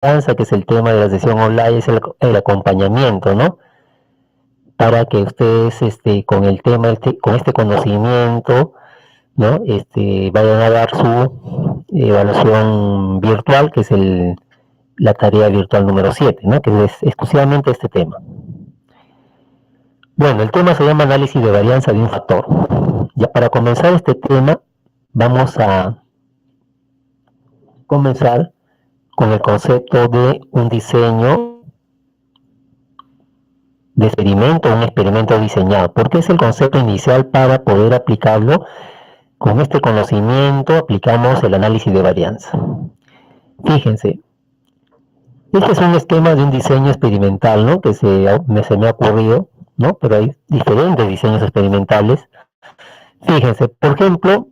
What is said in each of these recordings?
varianza, que es el tema de la sesión online, es el acompañamiento, ¿no? Para que ustedes con el tema, con este conocimiento, ¿no? Vayan a dar su evaluación virtual, que es la tarea virtual número 7, ¿no? Que es exclusivamente este tema. Bueno, el tema se llama análisis de varianza de un factor. Ya para comenzar este tema, vamos a comenzar con el concepto de un diseño de experimento, un experimento diseñado, porque es el concepto inicial para poder aplicarlo. Con este conocimiento aplicamos el análisis de varianza. Fíjense, este es un esquema de un diseño experimental, ¿no? Que se me ha ocurrido, ¿no? Pero hay diferentes diseños experimentales. Fíjense, por ejemplo,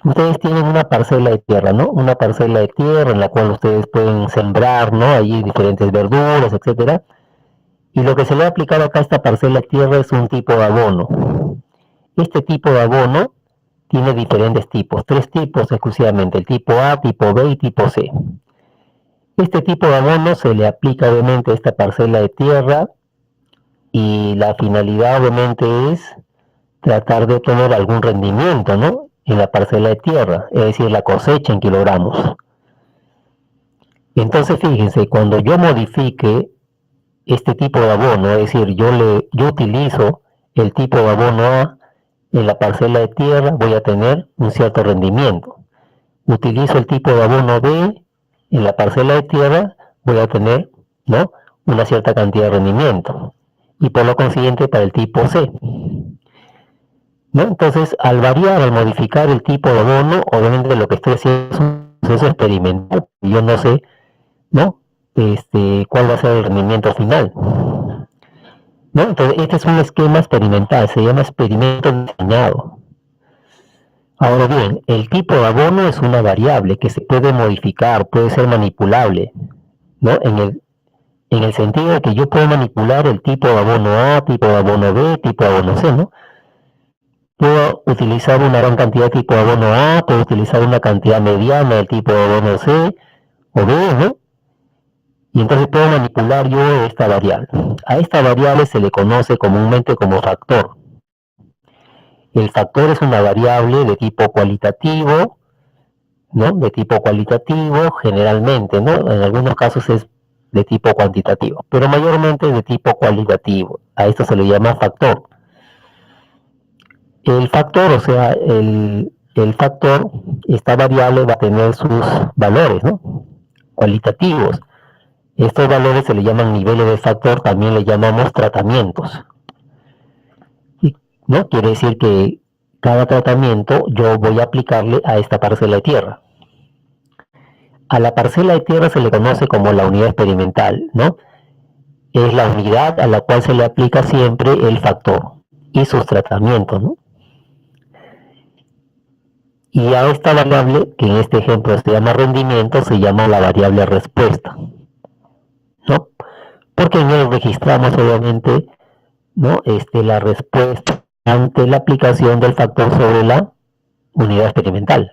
ustedes tienen una parcela de tierra, ¿no? Una parcela de tierra en la cual ustedes pueden sembrar, ¿no? Allí diferentes verduras, etcétera. Y lo que se le ha aplicado acá a esta parcela de tierra es un tipo de abono. Este tipo de abono tiene diferentes tipos, 3 tipos exclusivamente, el tipo A, tipo B y tipo C. Este tipo de abono se le aplica obviamente a esta parcela de tierra y la finalidad obviamente es tratar de obtener algún rendimiento, ¿no? En la parcela de tierra, es decir, la cosecha en kilogramos. Entonces fíjense, cuando yo modifique este tipo de abono, es decir, yo utilizo el tipo de abono A en la parcela de tierra, voy a tener un cierto rendimiento. Utilizo el tipo de abono B en la parcela de tierra, voy a tener, ¿no?, una cierta cantidad de rendimiento. Y por lo consiguiente para el tipo C, ¿no? Entonces, al variar, al modificar el tipo de abono, obviamente lo que estoy haciendo es un proceso experimental. Yo no sé, ¿no?, cuál va a ser el rendimiento final, ¿no? Entonces, este es un esquema experimental, se llama experimento diseñado. Ahora bien, el tipo de abono es una variable que se puede modificar, puede ser manipulable, ¿no? En el sentido de que yo puedo manipular el tipo de abono A, tipo de abono B, tipo de abono C, ¿no? Puedo utilizar una gran cantidad de tipo de abono A, puedo utilizar una cantidad mediana del tipo de abono C o B, ¿no? Y entonces puedo manipular yo esta variable. A esta variable se le conoce comúnmente como factor. El factor es una variable de tipo cualitativo, ¿no? De tipo cualitativo generalmente, ¿no? En algunos casos es de tipo cuantitativo, pero mayormente es de tipo cualitativo. A esto se le llama factor. El factor, o sea, el factor, esta variable va a tener sus valores, ¿no?, cualitativos. Estos valores se le llaman niveles de factor, también le llamamos tratamientos. ¿No? Quiere decir que cada tratamiento yo voy a aplicarle a esta parcela de tierra. A la parcela de tierra se le conoce como la unidad experimental, ¿no? Es la unidad a la cual se le aplica siempre el factor y sus tratamientos, ¿no? Y a esta variable, que en este ejemplo se llama rendimiento, se llama la variable respuesta, ¿no? Porque en él registramos obviamente, ¿no?, la respuesta ante la aplicación del factor sobre la unidad experimental.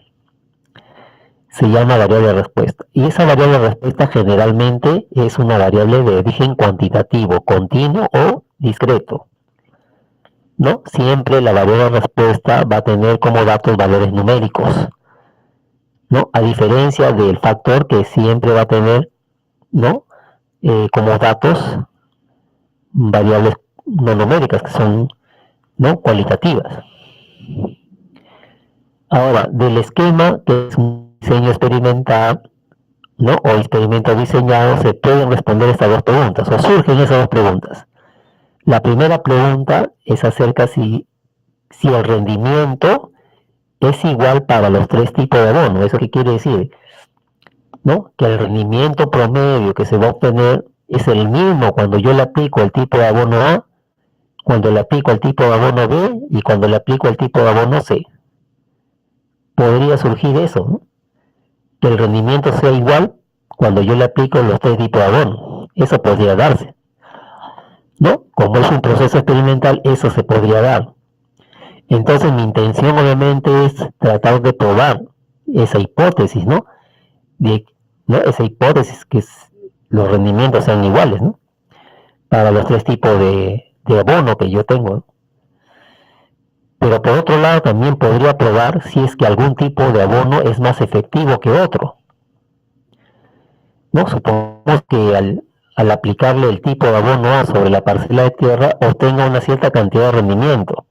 Se llama variable respuesta. Y esa variable respuesta generalmente es una variable de origen cuantitativo, continuo o discreto, ¿no? Siempre la variable respuesta va a tener como datos valores numéricos, ¿no? A diferencia del factor, que siempre va a tener, ¿no?, como datos variables no numéricas, que son, ¿no?, cualitativas. Ahora, del esquema, que es un diseño experimental, ¿no?, o experimento diseñado, se pueden responder estas dos preguntas, o surgen esas dos preguntas. La primera pregunta es acerca si el rendimiento es igual para los 3 tipos de abono. ¿Eso qué quiere decir? ¿No? Que el rendimiento promedio que se va a obtener es el mismo cuando yo le aplico el tipo de abono A, cuando le aplico el tipo de abono B y cuando le aplico el tipo de abono C. Podría surgir eso, ¿no?, que el rendimiento sea igual cuando yo le aplico los 3 tipos de abono. Eso podría darse, ¿no? Como es un proceso experimental, eso se podría dar. Entonces mi intención obviamente es tratar de probar esa hipótesis, ¿no? ¿No? Esa hipótesis que los rendimientos sean iguales, ¿no? Para los tres tipos de abono que yo tengo, ¿no? Pero por otro lado también podría probar si es que algún tipo de abono es más efectivo que otro, ¿no? Supongamos que al aplicarle el tipo de abono A sobre la parcela de tierra obtenga una cierta cantidad de rendimiento.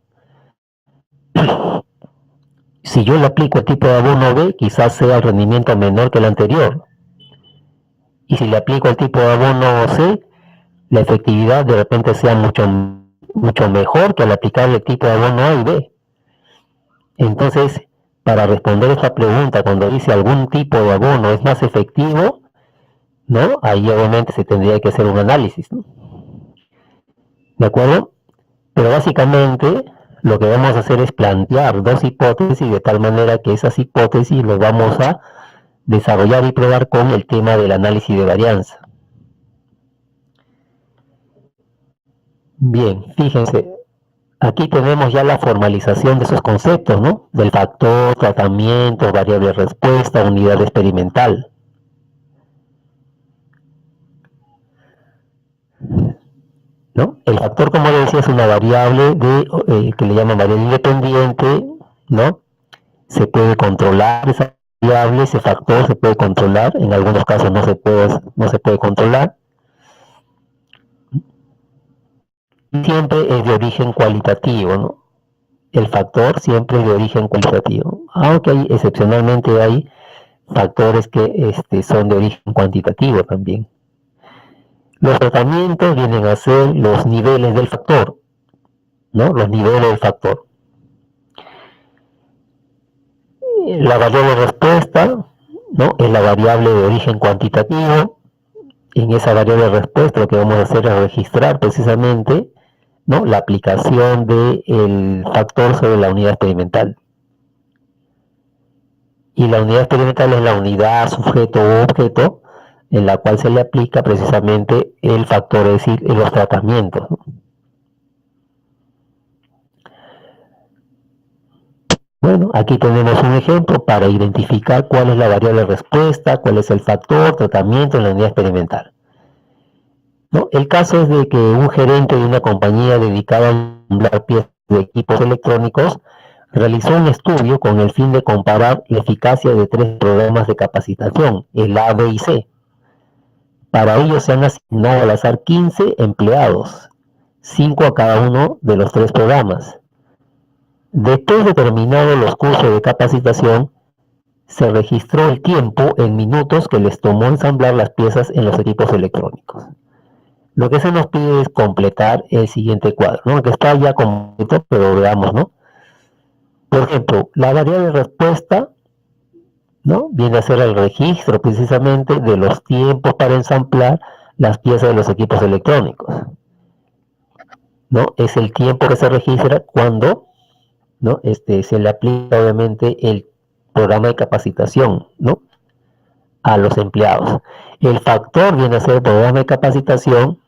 Si yo le aplico el tipo de abono B, quizás sea el rendimiento menor que el anterior. Y si le aplico el tipo de abono C, la efectividad de repente sea mucho mejor que al aplicarle el tipo de abono A y B. Entonces, para responder esta pregunta, cuando dice algún tipo de abono es más efectivo, ¿no? Ahí obviamente se tendría que hacer un análisis, ¿no? ¿De acuerdo? Pero básicamente lo que vamos a hacer es plantear dos hipótesis de tal manera que esas hipótesis las vamos a desarrollar y probar con el tema del análisis de varianza. Bien, fíjense, aquí tenemos ya la formalización de esos conceptos, ¿no? Del factor, tratamiento, variable de respuesta, unidad experimental. ¿No? El factor, como le decía, es una variable que le llaman variable independiente, ¿no? Se puede controlar esa variable, ese factor se puede controlar, en algunos casos no se puede controlar. Y siempre es de origen cualitativo, ¿no? El factor siempre es de origen cualitativo, aunque excepcionalmente hay factores que son de origen cuantitativo también. Los tratamientos vienen a ser los niveles del factor, ¿no? Los niveles del factor. La variable respuesta, ¿no? Es la variable de origen cuantitativo. En esa variable respuesta lo que vamos a hacer es registrar precisamente, ¿no? La aplicación del factor sobre la unidad experimental. Y la unidad experimental es la unidad, sujeto u objeto en la cual se le aplica precisamente el factor, es decir, los tratamientos, ¿no? Bueno, aquí tenemos un ejemplo para identificar cuál es la variable respuesta, cuál es el factor, tratamiento en la unidad experimental, ¿no? El caso es de que un gerente de una compañía dedicada a ensamblar piezas de equipos electrónicos realizó un estudio con el fin de comparar la eficacia de tres programas de capacitación, el A, B y C. Para ello se han asignado al azar 15 empleados, 5 a cada uno de los tres programas. Después de terminados los cursos de capacitación, se registró el tiempo en minutos que les tomó ensamblar las piezas en los equipos electrónicos. Lo que se nos pide es completar el siguiente cuadro, ¿no? Que está ya completo, pero veamos, ¿no? Por ejemplo, la variable de respuesta, ¿no? Viene a ser el registro precisamente de los tiempos para ensamblar las piezas de los equipos electrónicos, ¿no? Es el tiempo que se registra cuando, ¿no? Se le aplica obviamente el programa de capacitación, ¿no? A los empleados. El factor viene a ser el programa de capacitación.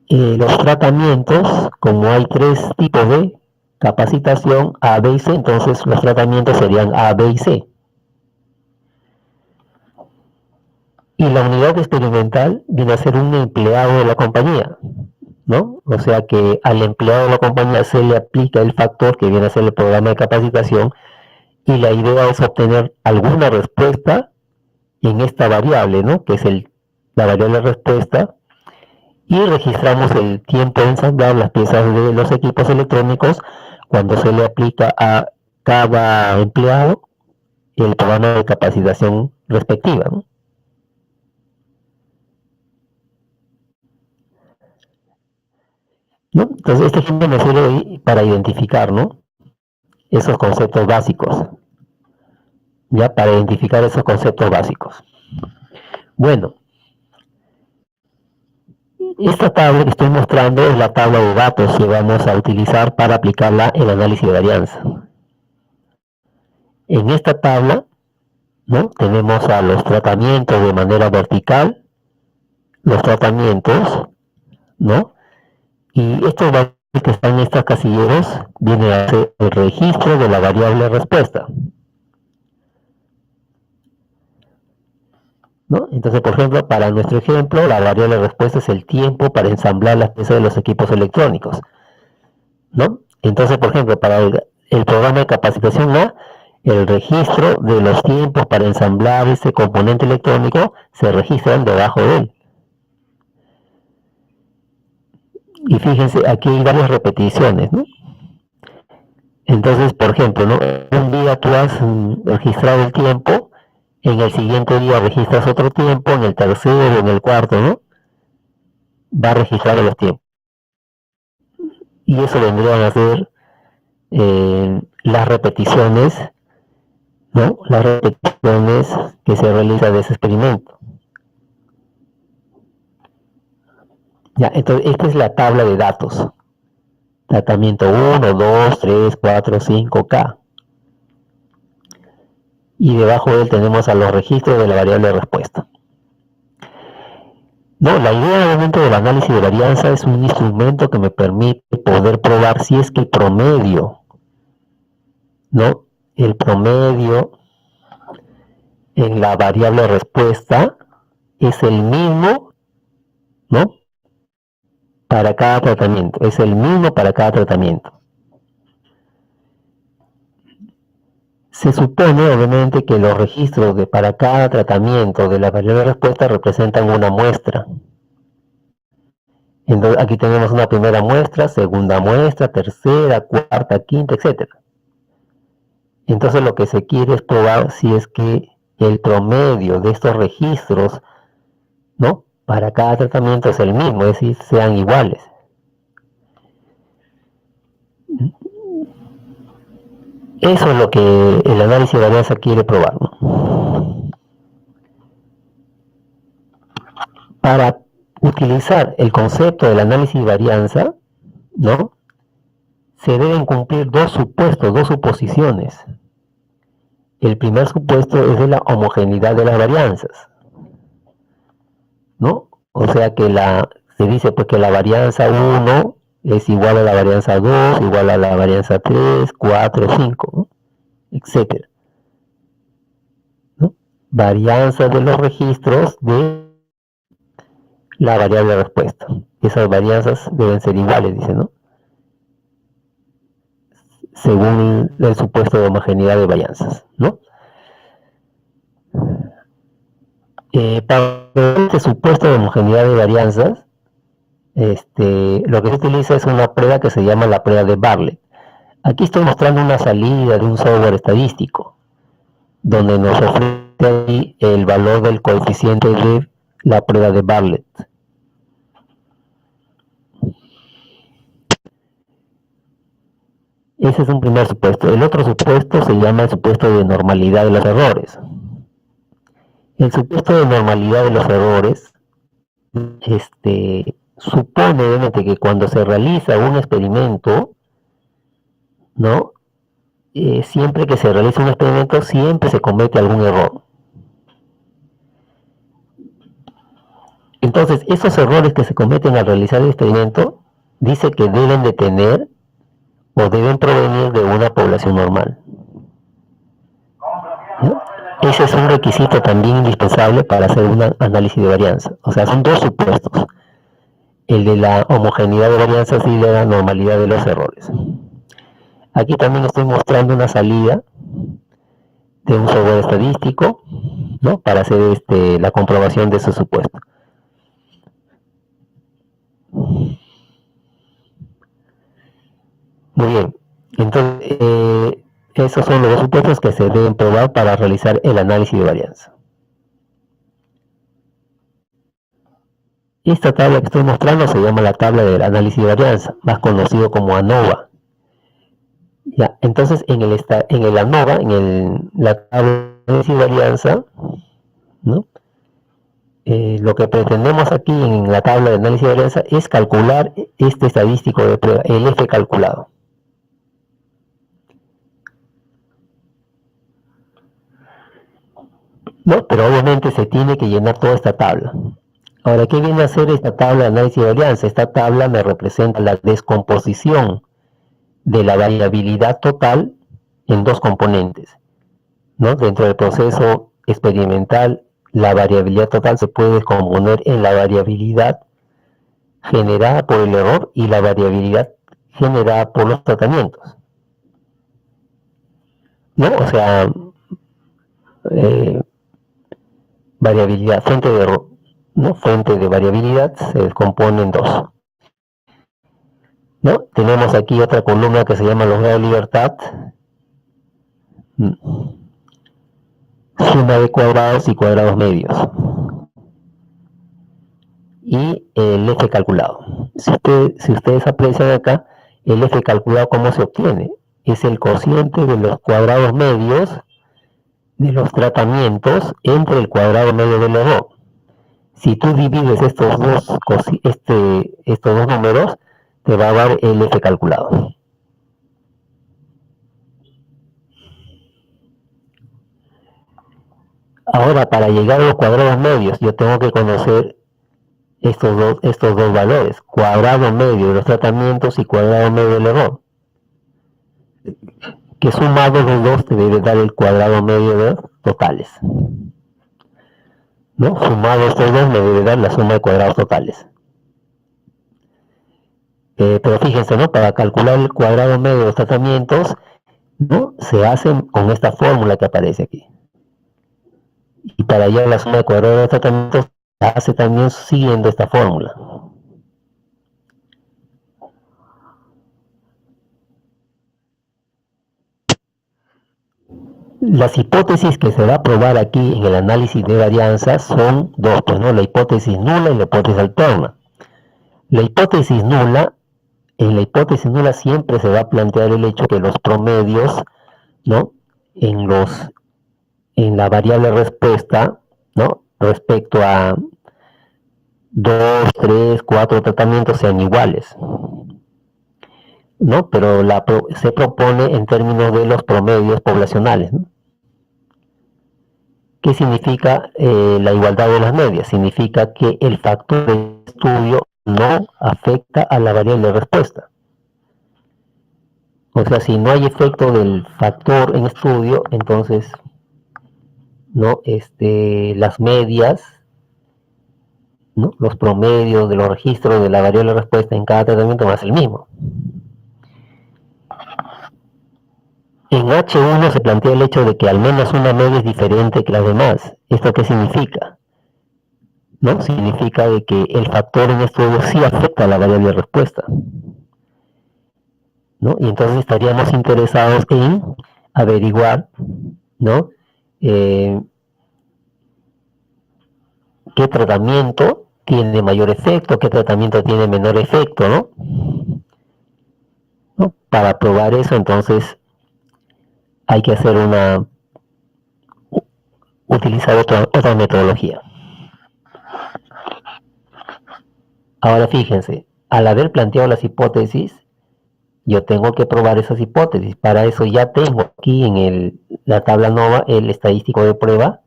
Los tratamientos, como hay tres tipos de capacitación, A, B y C, entonces los tratamientos serían A, B y C. Y la unidad experimental viene a ser un empleado de la compañía, ¿no? O sea que al empleado de la compañía se le aplica el factor que viene a ser el programa de capacitación y la idea es obtener alguna respuesta en esta variable, ¿no? Que es la variable respuesta, y registramos el tiempo de ensamblar las piezas de los equipos electrónicos cuando se le aplica a cada empleado el programa de capacitación respectiva, ¿no? ¿No? Entonces este ejemplo me sirve para identificar, ¿no? Esos conceptos básicos, ya para identificar esos conceptos básicos. Bueno, esta tabla que estoy mostrando es la tabla de datos que vamos a utilizar para aplicarla en el análisis de varianza. En esta tabla, ¿no? Tenemos a los tratamientos de manera vertical, los tratamientos, ¿no? Y estos valores que están en estas casilleros vienen a ser el registro de la variable respuesta. ¿no? Entonces, por ejemplo, para nuestro ejemplo, la variable de respuesta es el tiempo para ensamblar las piezas de los equipos electrónicos, ¿no? Entonces, por ejemplo, para el programa de capacitación A, el registro de los tiempos para ensamblar este componente electrónico se registran debajo de él. Y fíjense, aquí hay varias repeticiones, ¿no? Entonces, por ejemplo, ¿no? Un día tú has registrado el tiempo, en el siguiente día registras otro tiempo, en el tercero, en el cuarto, ¿no? Va a registrar los tiempos. Y eso vendrían a ser las repeticiones, ¿no? Las repeticiones que se realizan de ese experimento. Ya, entonces, esta es la tabla de datos. Tratamiento 1, 2, 3, 4, 5K. Y debajo de él tenemos a los registros de la variable de respuesta. No, la idea obviamente del análisis de varianza es un instrumento que me permite poder probar si es que el promedio, ¿no? El promedio en la variable de respuesta es el mismo, ¿no? Para cada tratamiento, es el mismo para cada tratamiento. Se supone, obviamente, que los registros para cada tratamiento de la variable de respuesta representan una muestra. Entonces, aquí tenemos una primera muestra, segunda muestra, tercera, cuarta, quinta, etc. Entonces, lo que se quiere es probar si es que el promedio de estos registros, ¿no? Para cada tratamiento es el mismo, es decir, sean iguales. Eso es lo que el análisis de varianza quiere probar, ¿no? Para utilizar el concepto del análisis de varianza, ¿no? Se deben cumplir dos supuestos, dos suposiciones. El primer supuesto es de la homogeneidad de las varianzas, ¿no? O sea que se dice pues que la varianza 1 es igual a la varianza 2, igual a la varianza 3, 4, 5, ¿no? Etcétera, ¿no? Varianza de los registros de la variable de respuesta. Esas varianzas deben ser iguales, dice, ¿no? Según el supuesto de homogeneidad de varianzas, ¿no? Para este supuesto de homogeneidad de varianzas, lo que se utiliza es una prueba que se llama la prueba de Bartlett. Aquí estoy mostrando una salida de un software estadístico, donde nos ofrece el valor del coeficiente de la prueba de Bartlett. Ese es un primer supuesto. El otro supuesto se llama el supuesto de normalidad de los errores. El supuesto de normalidad de los errores supone obviamente que cuando se realiza un experimento, ¿no? Siempre que se realiza un experimento, siempre se comete algún error. Entonces, esos errores que se cometen al realizar el experimento, dice que deben de tener o deben provenir de una población normal, ¿no? Ese es un requisito también indispensable para hacer un análisis de varianza. O sea, son dos supuestos: el de la homogeneidad de varianzas y de la normalidad de los errores. Aquí también estoy mostrando una salida de un software estadístico, ¿no? Para hacer la comprobación de ese supuesto. Muy bien, entonces esos son los dos supuestos que se deben probar para realizar el análisis de varianza. Esta tabla que estoy mostrando se llama la tabla del análisis de varianza, más conocido como ANOVA. Ya, entonces en el ANOVA, la tabla de análisis de varianza, ¿no? Lo que pretendemos aquí en la tabla de análisis de varianza es calcular este estadístico de prueba, el F calculado. ¿No? Pero obviamente se tiene que llenar toda esta tabla. Ahora, ¿qué viene a hacer esta tabla de análisis de varianza? Esta tabla me representa la descomposición de la variabilidad total en dos componentes, ¿no? Dentro del proceso experimental la variabilidad total se puede descomponer en la variabilidad generada por el error y la variabilidad generada por los tratamientos, ¿no? O sea, eh, variabilidad, fuente de error, ¿no? Fuente de variabilidad se descompone en dos, ¿no? Tenemos aquí otra columna que se llama los grados de libertad, suma de cuadrados y cuadrados medios, y el F calculado. Si ustedes aprecian acá, el F calculado, ¿cómo se obtiene? Es el cociente de los cuadrados medios de los tratamientos entre el cuadrado medio del error. Si tú divides estos dos números, te va a dar el F calculado. Ahora, para llegar a los cuadrados medios, yo tengo que conocer estos dos valores, cuadrado medio de los tratamientos y cuadrado medio del error, que sumados los dos te debe dar el cuadrado medio de los totales, ¿no? Sumado estos dos me debe dar la suma de cuadrados totales. Pero fíjense, ¿no? Para calcular el cuadrado medio de los tratamientos, ¿no? Se hacen con esta fórmula que aparece aquí. Y para hallar la suma de cuadrados de los tratamientos, se hace también siguiendo esta fórmula. Las hipótesis que se va a probar aquí en el análisis de varianzas son dos, pues, ¿no? La hipótesis nula y la hipótesis alterna. La hipótesis nula, en la hipótesis nula siempre se va a plantear el hecho que los promedios, ¿no? En la variable respuesta, ¿no? Respecto a 2, 3, 4 tratamientos sean iguales, ¿no? Pero se propone en términos de los promedios poblacionales, ¿no? ¿Qué significa la igualdad de las medias? Significa que el factor de estudio no afecta a la variable de respuesta. O sea, si no hay efecto del factor en estudio, entonces, ¿no? Las medias, ¿no? Los promedios de los registros de la variable de respuesta en cada tratamiento va a ser el mismo. En H1 se plantea el hecho de que al menos una media es diferente que las demás. ¿Esto qué significa? ¿No? Significa de que el factor en estudio sí afecta a la variable de respuesta, ¿no? Y entonces estaríamos interesados en averiguar, ¿no? Qué tratamiento tiene mayor efecto, qué tratamiento tiene menor efecto, ¿no? ¿No? Para probar eso, entonces, hay que hacer utilizar otra metodología. Ahora fíjense, al haber planteado las hipótesis, yo tengo que probar esas hipótesis. Para eso ya tengo aquí en la tabla NOVA el estadístico de prueba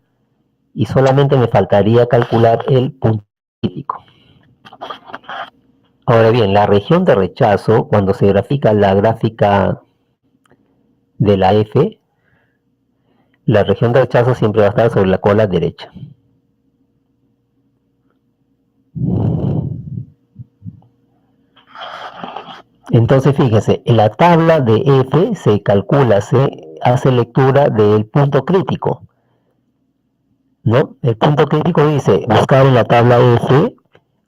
y solamente me faltaría calcular el punto crítico. Ahora bien, la región de rechazo, cuando se grafica la gráfica de la F, la región de rechazo siempre va a estar sobre la cola derecha. Entonces fíjense, en la tabla de F se calcula, se hace lectura del punto crítico, ¿no? El punto crítico dice, buscar en la tabla F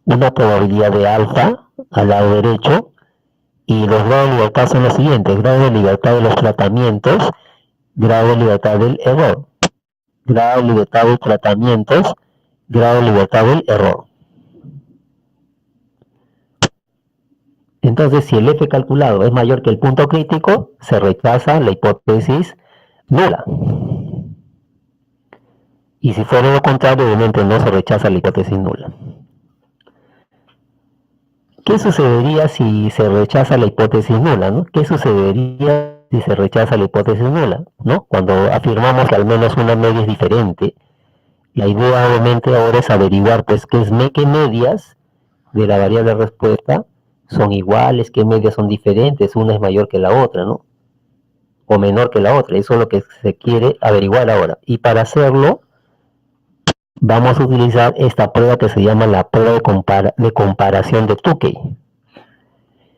una probabilidad de alfa al lado derecho, y los grados de libertad son los siguientes: grado de libertad de los tratamientos, grado de libertad del error, grado de libertad de tratamientos, grado de libertad del error. Entonces, si el F calculado es mayor que el punto crítico, se rechaza la hipótesis nula. Y si fuera lo contrario, obviamente no se rechaza la hipótesis nula. ¿Qué sucedería si se rechaza la hipótesis nula, ¿no? ¿Qué sucedería si se rechaza la hipótesis nula, ¿no? Cuando afirmamos que al menos una media es diferente, la idea obviamente ahora es averiguar, pues, qué medias de la variable respuesta son iguales, qué medias son diferentes, una es mayor que la otra, ¿no? O menor que la otra. Eso es lo que se quiere averiguar ahora. Y para hacerlo, vamos a utilizar esta prueba que se llama la prueba de comparación de Tukey.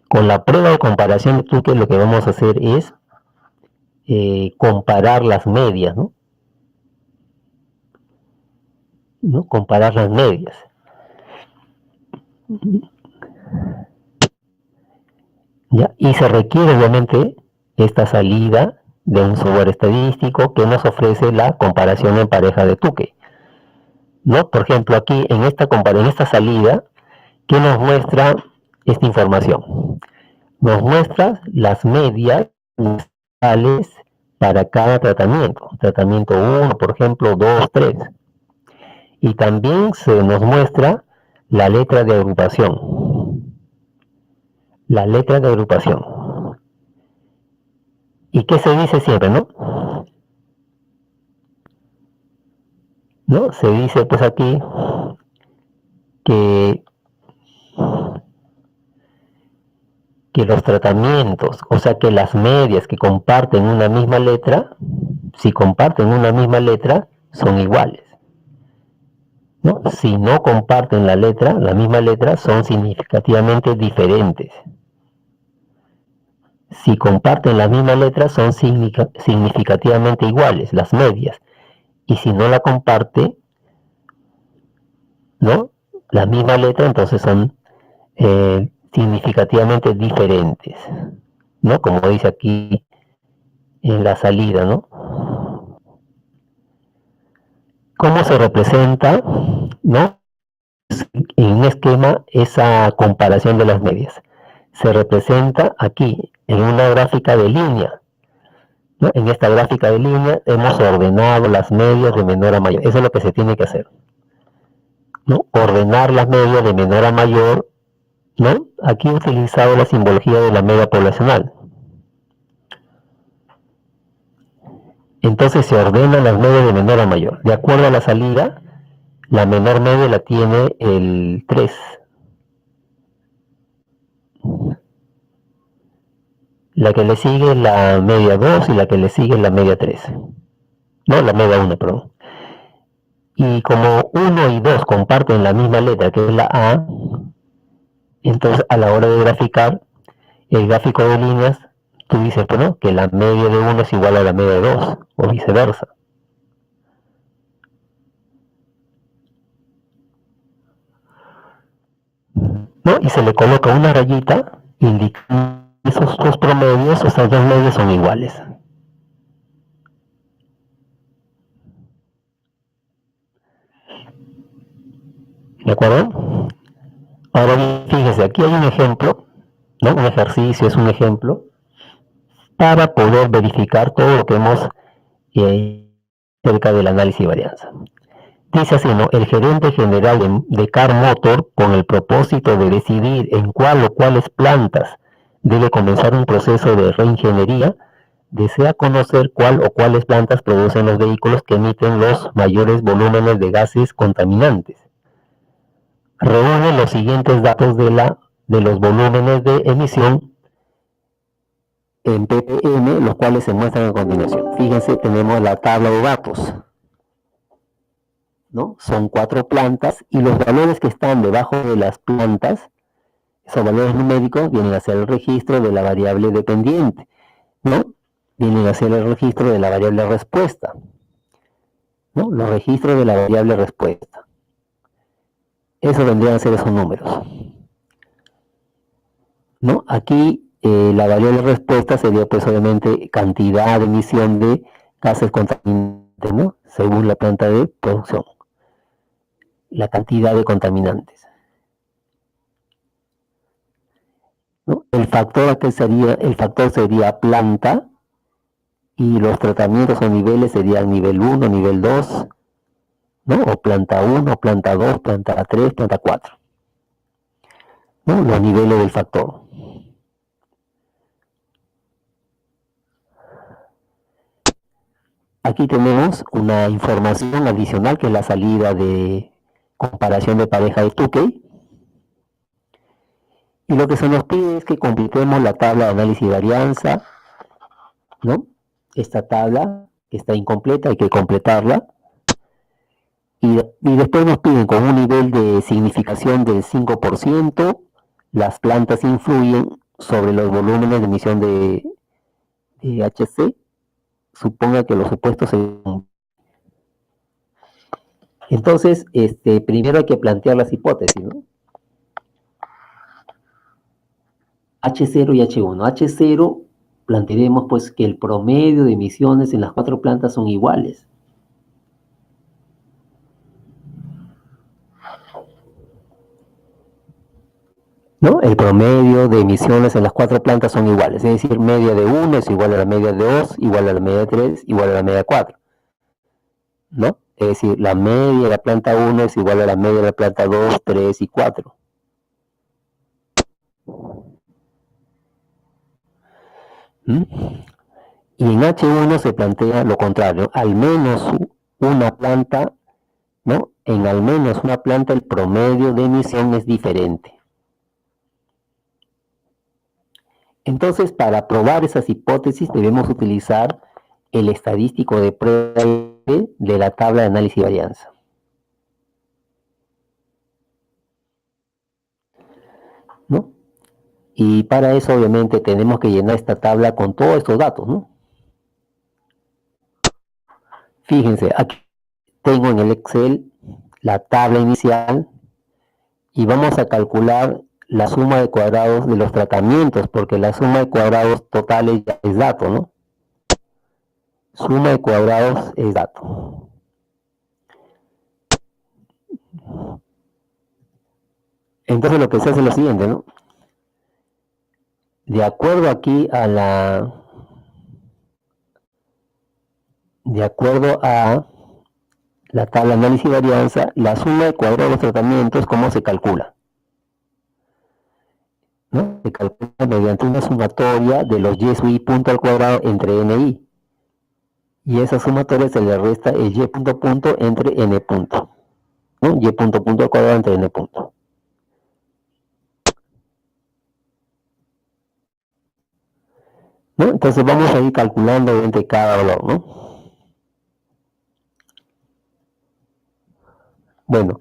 Con la prueba de comparación de Tukey lo que vamos a hacer es comparar las medias, ¿no? Comparar las medias. ¿Ya? Y se requiere obviamente esta salida de un software estadístico que nos ofrece la comparación en pareja de Tukey, ¿no? Por ejemplo, aquí en esta salida, ¿qué nos muestra esta información? Nos muestra las medias para cada tratamiento. Tratamiento 1, por ejemplo, 2, 3. Y también se nos muestra la letra de agrupación. La letra de agrupación. ¿Y qué se dice siempre, no? ¿No? Se dice pues aquí que los tratamientos, o sea que las medias que comparten una misma letra, si comparten una misma letra, son iguales, ¿no? Si no comparten la misma letra, son significativamente diferentes. Si comparten la misma letra, son significativamente iguales, las medias. Y si no la comparte, ¿no? La misma letra, entonces son significativamente diferentes, ¿no? Como dice aquí en la salida, ¿no? ¿Cómo se representa, ¿no? En un esquema esa comparación de las medias. Se representa aquí en una gráfica de línea, ¿no? En esta gráfica de línea hemos ordenado las medias de menor a mayor. Eso es lo que se tiene que hacer, ¿no? Ordenar las medias de menor a mayor, ¿no? Aquí he utilizado la simbología de la media poblacional. Entonces se ordenan las medias de menor a mayor. De acuerdo a la salida, la menor media la tiene el 3. La que le sigue la media 2 y la que le sigue la media 3. No, la media 1, perdón. Y como 1 y 2 comparten la misma letra, que es la A, entonces a la hora de graficar el gráfico de líneas, tú dices, bueno, que la media de 1 es igual a la media de 2, o viceversa. ¿No? Y se le coloca una rayita indicando esos dos promedios, esas dos medias son iguales. ¿De acuerdo? Ahora bien, fíjese, aquí hay un ejemplo, ¿no? Un ejercicio, es un ejemplo, para poder verificar todo lo que hemos acerca del análisis de varianza. Dice así, ¿no? El gerente general de Car Motor, con el propósito de decidir en cuál o cuáles plantas debe comenzar un proceso de reingeniería, desea conocer cuál o cuáles plantas producen los vehículos que emiten los mayores volúmenes de gases contaminantes. Reúne los siguientes datos de los volúmenes de emisión en ppm, los cuales se muestran a continuación. Fíjense, tenemos la tabla de datos, ¿no? Son 4 plantas y los valores que están debajo de las plantas, esos valores numéricos, vienen a ser el registro de la variable dependiente, ¿no? Vienen a ser el registro de la variable respuesta, ¿no? Los registros de la variable respuesta. Eso vendrían a ser esos números, ¿no? Aquí la variable respuesta sería pues obviamente cantidad de emisión de gases contaminantes, ¿no? Según la planta de producción. La cantidad de contaminantes, ¿no? El factor sería planta y los tratamientos o niveles serían nivel 1, nivel 2, ¿no? O planta 1, planta 2, planta 3, planta 4, ¿no? Los niveles del factor. Aquí tenemos una información adicional que es la salida de comparación de pareja de Tukey. Y lo que se nos pide es que completemos la tabla de análisis de varianza, ¿no? Esta tabla está incompleta, hay que completarla. Y después nos piden con un nivel de significación del 5%, las plantas influyen sobre los volúmenes de emisión de HC, suponga que los supuestos se... Entonces, primero hay que plantear las hipótesis, ¿no? H0 y H1. H0, plantearemos pues que el promedio de emisiones en las 4 plantas son iguales. ¿No? El promedio de emisiones en las 4 plantas son iguales, es decir, media de 1 es igual a la media de 2, igual a la media de 3, igual a la media de 4, ¿no? Es decir, la media de la planta 1 es igual a la media de la planta 2, 3 y 4. ¿Mm? Y en H1 se plantea lo contrario, al menos una planta, ¿no? En al menos una planta el promedio de emisión es diferente. Entonces, para probar esas hipótesis debemos utilizar el estadístico de prueba de la tabla de análisis de varianza. ¿No? Y para eso, obviamente, tenemos que llenar esta tabla con todos estos datos, ¿no? Fíjense, aquí tengo en el Excel la tabla inicial y vamos a calcular la suma de cuadrados de los tratamientos, porque la suma de cuadrados totales ya es dato, ¿no? Suma de cuadrados es dato. Entonces lo que se hace es lo siguiente, ¿no? De acuerdo aquí a la... De acuerdo a la tabla de análisis de varianza, la suma de cuadrados de los tratamientos, ¿cómo se calcula? ¿No? Se calcula mediante una sumatoria de los y sub i punto al cuadrado entre ni. Y esa sumatoria se le resta el y punto punto entre n punto. ¿No? Y punto punto al cuadrado entre n punto. ¿No? Entonces vamos a ir calculando entre cada valor, ¿no? Bueno,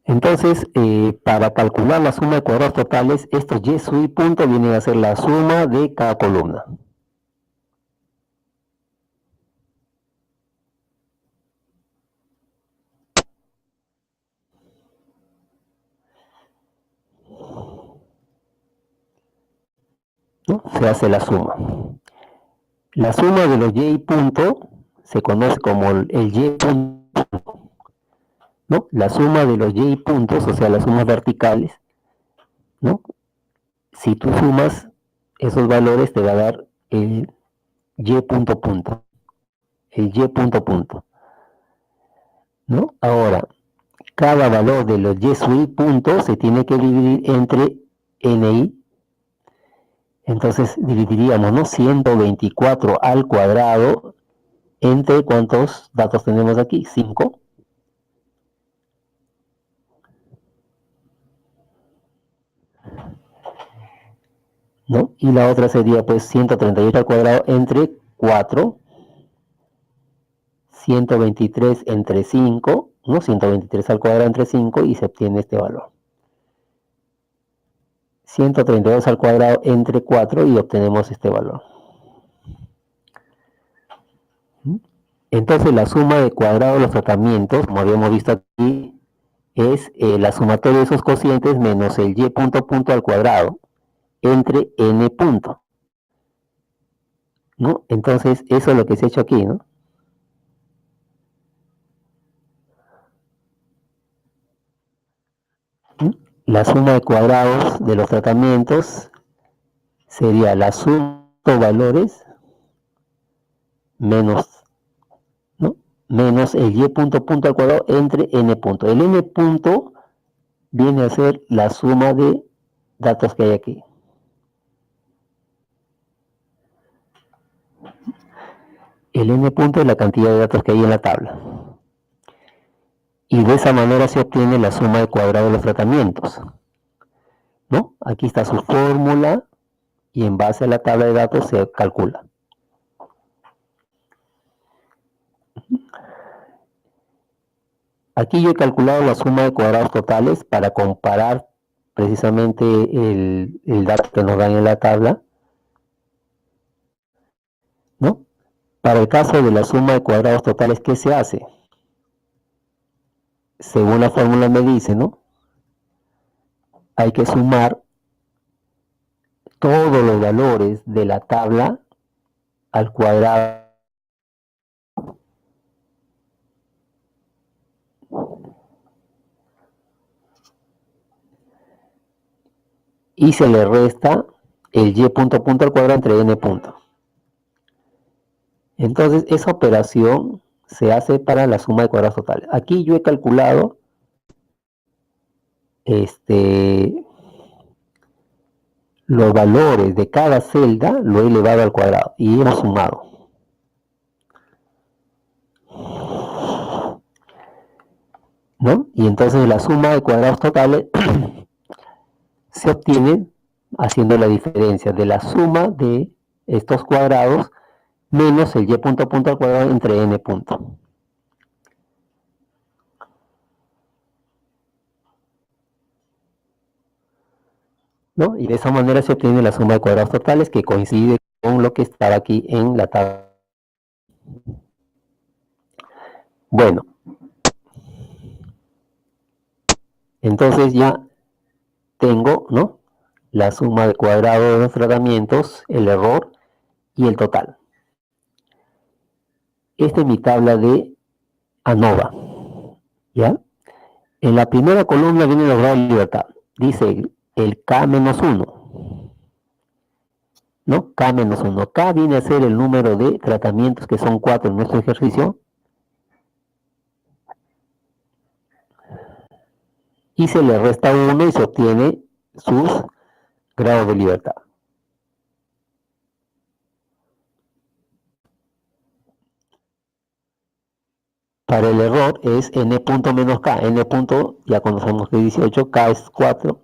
entonces para calcular la suma de cuadrados totales, estos y sub i punto vienen a ser la suma de cada columna. ¿No? Se hace la suma. La suma de los y punto se conoce como el y punto, ¿no? La suma de los y puntos, o sea, las sumas verticales, ¿no? Si tú sumas esos valores te va a dar el y punto punto, el y punto punto, ¿no? Ahora, cada valor de los y sub i punto se tiene que dividir entre ni. Entonces dividiríamos, ¿no? 124 al cuadrado entre, ¿cuántos datos tenemos aquí? 5. ¿No? Y la otra sería pues 138 al cuadrado entre 4, 123 entre 5, ¿no? 123 al cuadrado entre 5 y se obtiene este valor. 132 al cuadrado entre 4 y obtenemos este valor. Entonces la suma de cuadrado de los tratamientos, como habíamos visto aquí, es la sumatoria de esos cocientes menos el y punto punto al cuadrado entre n punto, ¿no? Entonces eso es lo que se ha hecho aquí, ¿no? La suma de cuadrados de los tratamientos sería la suma de valores menos, ¿no? Menos el y punto punto al cuadrado entre n punto. El n punto viene a ser la suma de datos que hay aquí. El n punto es la cantidad de datos que hay en la tabla. Y de esa manera se obtiene la suma de cuadrado de los tratamientos, ¿no? Aquí está su fórmula y en base a la tabla de datos se calcula. Aquí yo he calculado la suma de cuadrados totales para comparar precisamente el dato que nos dan en la tabla, ¿no? Para el caso de la suma de cuadrados totales, ¿qué se hace? Según la fórmula me dice, ¿no? Hay que sumar todos los valores de la tabla al cuadrado. Y se le resta el y punto punto al cuadrado entre n punto. Entonces, esa operación se hace para la suma de cuadrados totales. Aquí yo he calculado los valores de cada celda, lo he elevado al cuadrado y hemos sumado. ¿No? Y entonces la suma de cuadrados totales se obtiene haciendo la diferencia de la suma de estos cuadrados menos el y punto punto al cuadrado entre n punto. ¿No? Y de esa manera se obtiene la suma de cuadrados totales que coincide con lo que estaba aquí en la tabla. Bueno, entonces ya tengo, ¿no?, la suma de cuadrado de los tratamientos, el error y el total. Esta es mi tabla de ANOVA, ¿ya? En la primera columna viene el grado de libertad. Dice el K-1, ¿no? K-1. K viene a ser el número de tratamientos, que son 4 en nuestro ejercicio. Y se le resta 1 y se obtiene sus grados de libertad. Para el error es n punto menos k. N punto, ya conocemos que es 18, k es 4,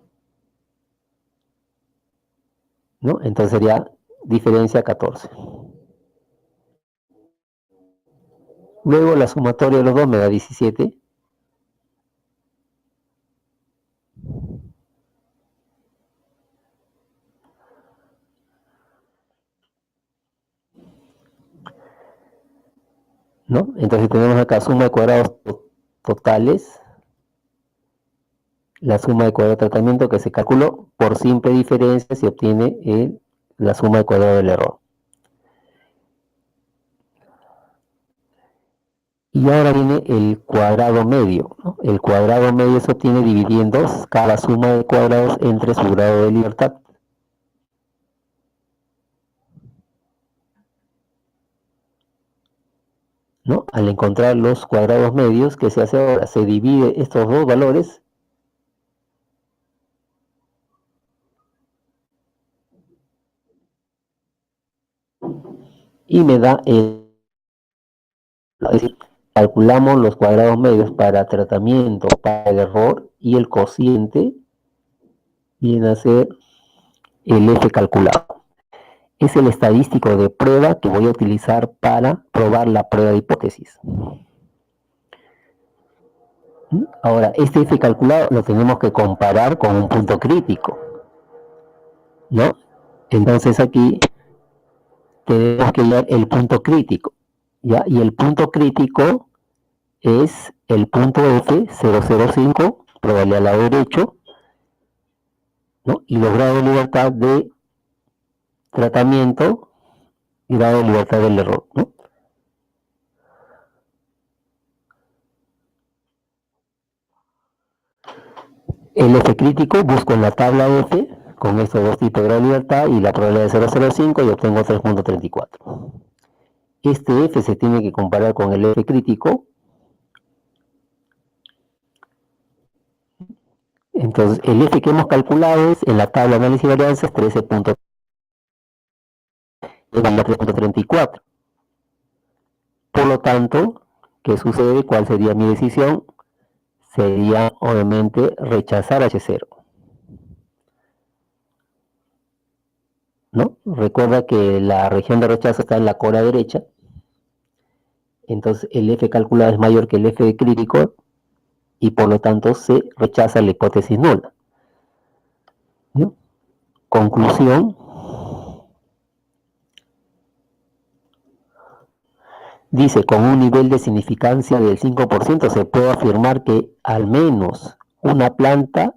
¿no? Entonces sería diferencia 14. Luego la sumatoria de los dos me da 17. ¿No? Entonces tenemos acá suma de cuadrados totales, la suma de cuadrado de tratamiento que se calculó por simple diferencia se obtiene la suma de cuadrado del error. Y ahora viene el cuadrado medio, ¿no? El cuadrado medio se obtiene dividiendo cada suma de cuadrados entre su grado de libertad. ¿No? Al encontrar los cuadrados medios, ¿qué se hace ahora? Se divide estos dos valores y me da es decir, calculamos los cuadrados medios para tratamiento, para el error, y el cociente viene a ser el F calculado. Es el estadístico de prueba que voy a utilizar para probar la prueba de hipótesis. Ahora, este F calculado lo tenemos que comparar con un punto crítico, ¿no? Entonces aquí tenemos que ver el punto crítico, ¿ya? Y el punto crítico es el punto F005, probabilidad al lado derecho, ¿no? Y los grados de libertad de tratamiento y grado de libertad del error, ¿no? El F crítico busco en la tabla F con estos dos tipos de grado de libertad y la probabilidad de 0,05 y obtengo 3.34. Este F se tiene que comparar con el F crítico. Entonces, el F que hemos calculado es en la tabla de análisis de varianzas 13.34. Por lo tanto, ¿qué sucede? ¿Cuál sería mi decisión? Sería, obviamente, rechazar H0. ¿No? Recuerda que la región de rechazo está en la cola derecha. Entonces, el F calculado es mayor que el F crítico. y por lo tanto se rechaza la hipótesis nula. ¿No? Conclusión. Dice, con un nivel de significancia del 5% se puede afirmar que al menos una planta,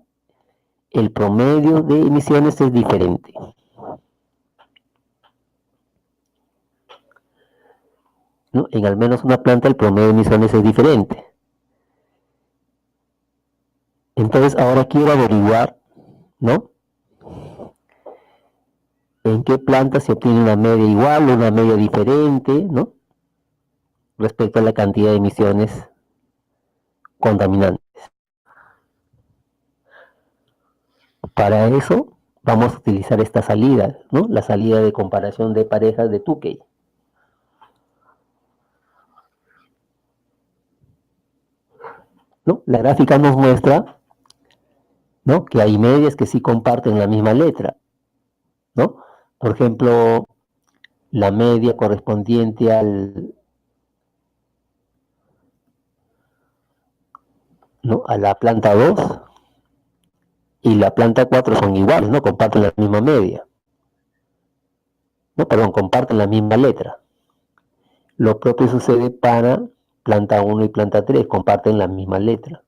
el promedio de emisiones es diferente. ¿No? En al menos una planta el promedio de emisiones es diferente. Entonces ahora quiero averiguar, ¿no? En qué planta se obtiene una media igual o una media diferente, ¿no? Respecto a la cantidad de emisiones contaminantes. Para eso vamos a utilizar esta salida, ¿no? La salida de comparación de parejas de Tukey. ¿No? La gráfica nos muestra, ¿no? Que hay medias que sí comparten la misma letra, ¿no? Por ejemplo, la media correspondiente ¿no? a la planta 2 y la planta 4 son iguales, ¿no? Comparten la misma media. No, perdón, comparten la misma letra. Lo propio sucede para planta 1 y planta 3, comparten la misma letra.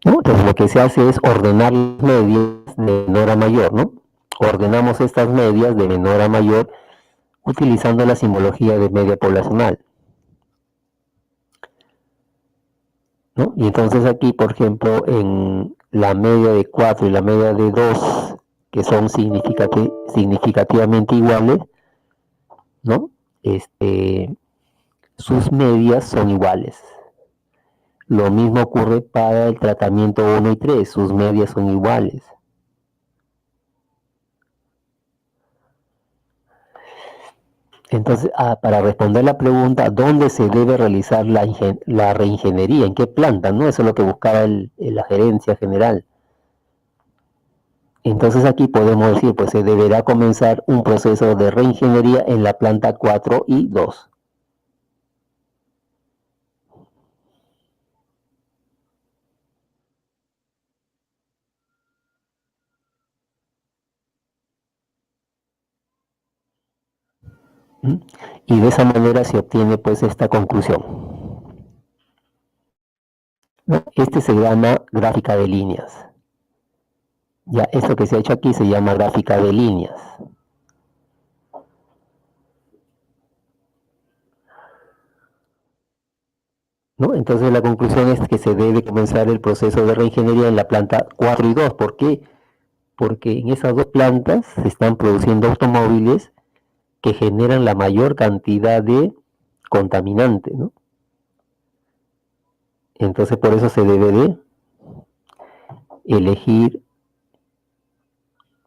¿No? Entonces lo que se hace es ordenar las medias de menor a mayor, ¿no? Ordenamos estas medias de menor a mayor utilizando la simbología de media poblacional, ¿no? Y entonces aquí, por ejemplo, en la media de 4 y la media de 2, que son significativamente iguales, ¿no? Sus medias son iguales. Lo mismo ocurre para el tratamiento 1 y 3, sus medias son iguales. Entonces, para responder la pregunta, ¿dónde se debe realizar la reingeniería? ¿En qué planta? ¿No? Eso es lo que buscaba la gerencia general. Entonces aquí podemos decir, pues se deberá comenzar un proceso de reingeniería en la planta 4 y 2. Y de esa manera se obtiene pues esta conclusión. ¿No? Este se llama gráfica de líneas. Ya, esto que se ha hecho aquí se llama gráfica de líneas. ¿No? Entonces la conclusión es que se debe comenzar el proceso de reingeniería en la planta 4 y 2. ¿Por qué? Porque en esas dos plantas se están produciendo automóviles que generan la mayor cantidad de contaminante, ¿no? Entonces por eso se debe de elegir,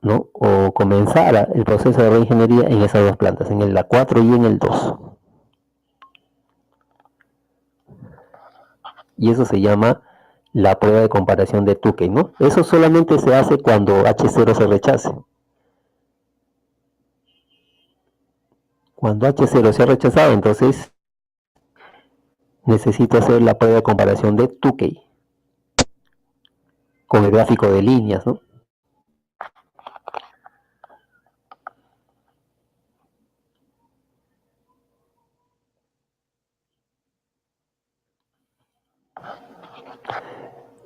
¿no? O comenzar el proceso de reingeniería en esas dos plantas, en la 4 y en el 2. Y eso se llama la prueba de comparación de Tukey, ¿no? Eso solamente se hace cuando H0 se rechace. Cuando H0 se ha rechazado, entonces necesito hacer la prueba de comparación de Tukey con el gráfico de líneas, ¿no?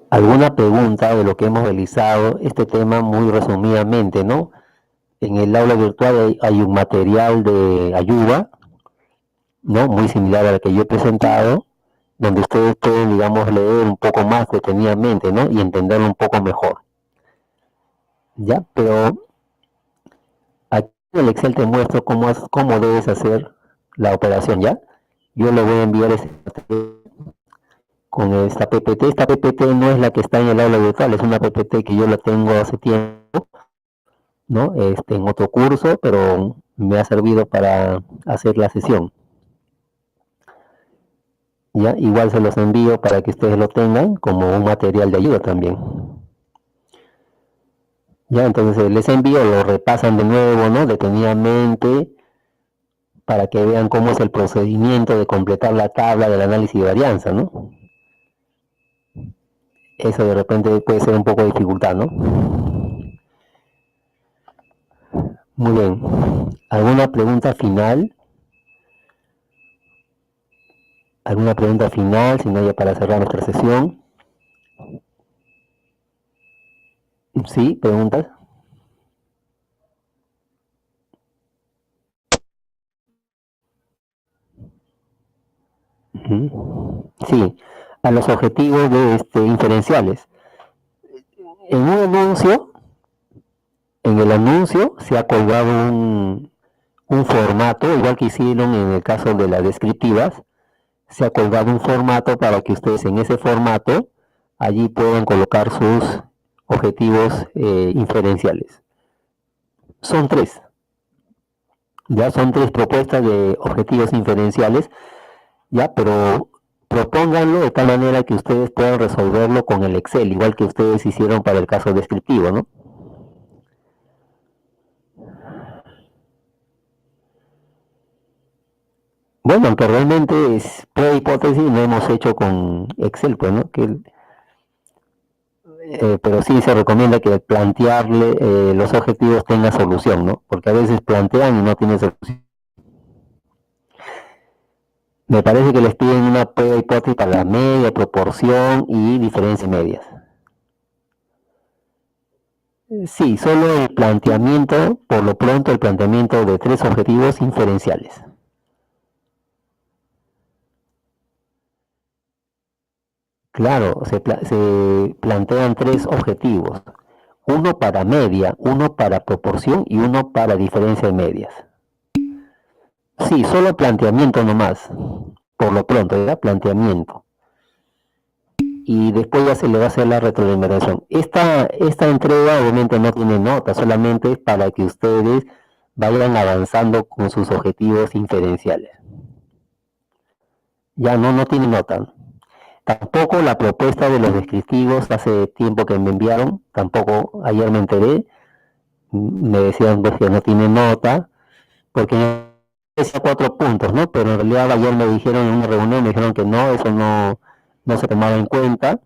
¿Alguna pregunta de lo que hemos realizado este tema muy resumidamente, ¿no? En el aula virtual hay un material de ayuda, ¿no? Muy similar al que yo he presentado, donde ustedes pueden, digamos, leer un poco más detenidamente, ¿no? Y entenderlo un poco mejor. ¿Ya? Pero aquí en el Excel te muestro cómo debes hacer la operación, ¿ya? Yo le voy a enviar con esta PPT. Esta PPT no es la que está en el aula virtual, es una PPT que yo la tengo hace tiempo, ¿no? En otro curso, pero me ha servido para hacer la sesión. ¿Ya? Igual se los envío para que ustedes lo tengan como un material de ayuda también. Ya, entonces les envío, lo repasan de nuevo, ¿no? Detenidamente, para que vean cómo es el procedimiento de completar la tabla del análisis de varianza, ¿no? Eso de repente puede ser un poco de dificultad, ¿no? Muy bien. ¿Alguna pregunta final? ¿Alguna pregunta final? Si no, ya para cerrar nuestra sesión. ¿Sí? ¿Preguntas? Sí, a los objetivos de inferenciales. En un anuncio, en el anuncio se ha colgado un formato, igual que hicieron en el caso de las descriptivas, se ha colgado un formato para que ustedes en ese formato allí puedan colocar sus objetivos inferenciales. Son tres, ya son tres propuestas de objetivos inferenciales, ya, pero propónganlo de tal manera que ustedes puedan resolverlo con el Excel, igual que ustedes hicieron para el caso descriptivo, ¿no? Bueno, aunque realmente es prueba hipótesis, no hemos hecho con Excel, pues, ¿no? Pero sí se recomienda que plantearle los objetivos tenga solución, ¿no? Porque a veces plantean y no tienen solución. Me parece que les piden una prueba hipótesis para la media, proporción y diferencias medias. Sí, solo el planteamiento, por lo pronto el planteamiento de tres objetivos inferenciales. Claro, se plantean tres objetivos, uno para media, uno para proporción y uno para diferencia de medias. Sí, solo planteamiento nomás, por lo pronto, ¿ya? Planteamiento. Y después ya se le va a hacer la retroalimentación. Esta entrega obviamente no tiene nota, solamente es para que ustedes vayan avanzando con sus objetivos inferenciales. Ya no tiene nota. Tampoco la propuesta de los descriptivos hace tiempo que me enviaron, tampoco ayer me enteré, me decían pues, que no tiene nota, porque decía 4 puntos, ¿no? Pero en realidad ayer me dijeron en una reunión, me dijeron que no, eso no se tomaba en cuenta,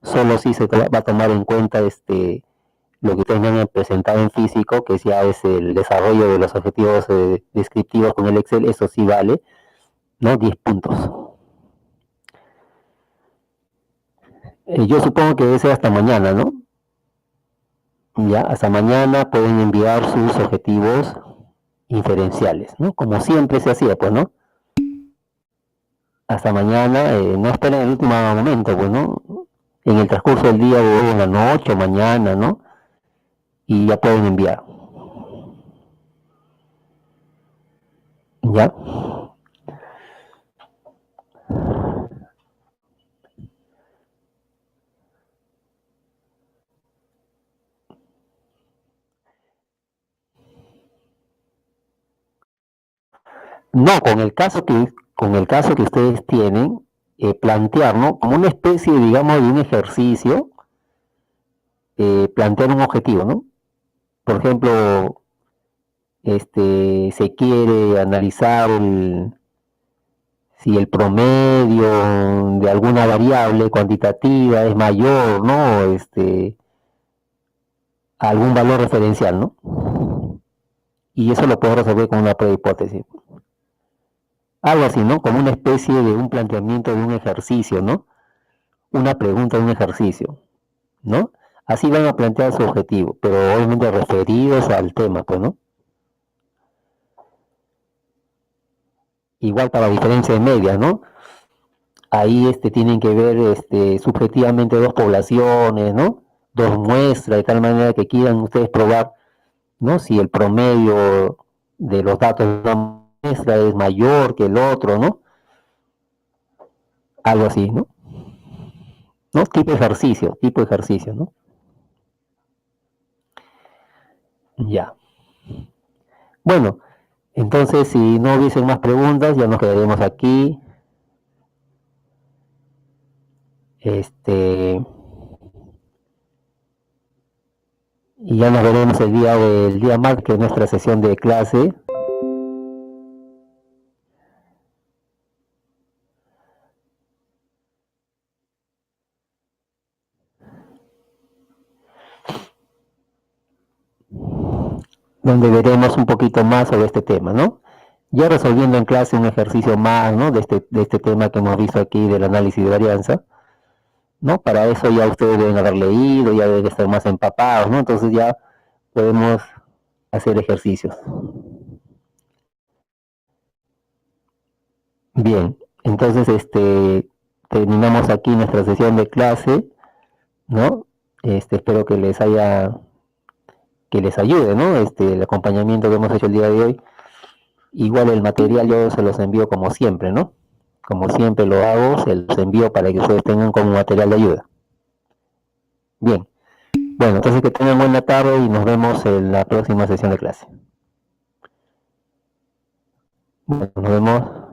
solo sí se va a tomar en cuenta lo que tengan presentado en físico, que ya es el desarrollo de los objetivos descriptivos con el Excel, eso sí vale, ¿no? 10 puntos. Yo supongo que debe ser hasta mañana, ¿no? Ya, hasta mañana pueden enviar sus objetivos inferenciales, ¿no? Como siempre se hacía, pues, ¿no? Hasta mañana, no esperen el último momento, pues, ¿no? En el transcurso del día o en la noche o mañana, ¿no? Y ya pueden enviar. ¿Ya? No, con el caso que ustedes tienen, plantear, ¿no? Como una especie, digamos, de un ejercicio, plantear un objetivo, ¿no? Por ejemplo, se quiere analizar si el promedio de alguna variable cuantitativa es mayor, ¿no? Algún valor referencial, ¿no? Y eso lo puedo resolver con una prueba de hipótesis. Algo así, ¿no? Como una especie de un planteamiento de un ejercicio, ¿no? Una pregunta de un ejercicio, ¿no? Así van a plantear su objetivo, pero obviamente referidos al tema, pues, ¿no? Igual para diferencia de media, ¿no? Ahí tienen que ver subjetivamente dos poblaciones, ¿no? Dos muestras, de tal manera que quieran ustedes probar, ¿no? Si el promedio de los datos de una muestra es mayor que el otro, ¿no? Algo así, ¿no? ¿No? Tipo ejercicio, ¿no? Ya. Bueno, entonces si no hubiesen más preguntas, ya nos quedaremos aquí. Este, Y ya nos veremos el día martes en nuestra sesión de clase. Donde veremos un poquito más sobre este tema, ¿no? Ya resolviendo en clase un ejercicio más, ¿no? De este tema que hemos visto aquí del análisis de varianza, ¿no? Para eso ya ustedes deben haber leído, ya deben estar más empapados, ¿no? Entonces ya podemos hacer ejercicios. Bien, entonces terminamos aquí nuestra sesión de clase, ¿no? Espero que les ayude, ¿no? El acompañamiento que hemos hecho el día de hoy. Igual el material yo se los envío como siempre, ¿no? Como siempre lo hago, se los envío para que ustedes tengan como material de ayuda. Bien, bueno, entonces que tengan buena tarde y nos vemos en la próxima sesión de clase. Bueno, nos vemos.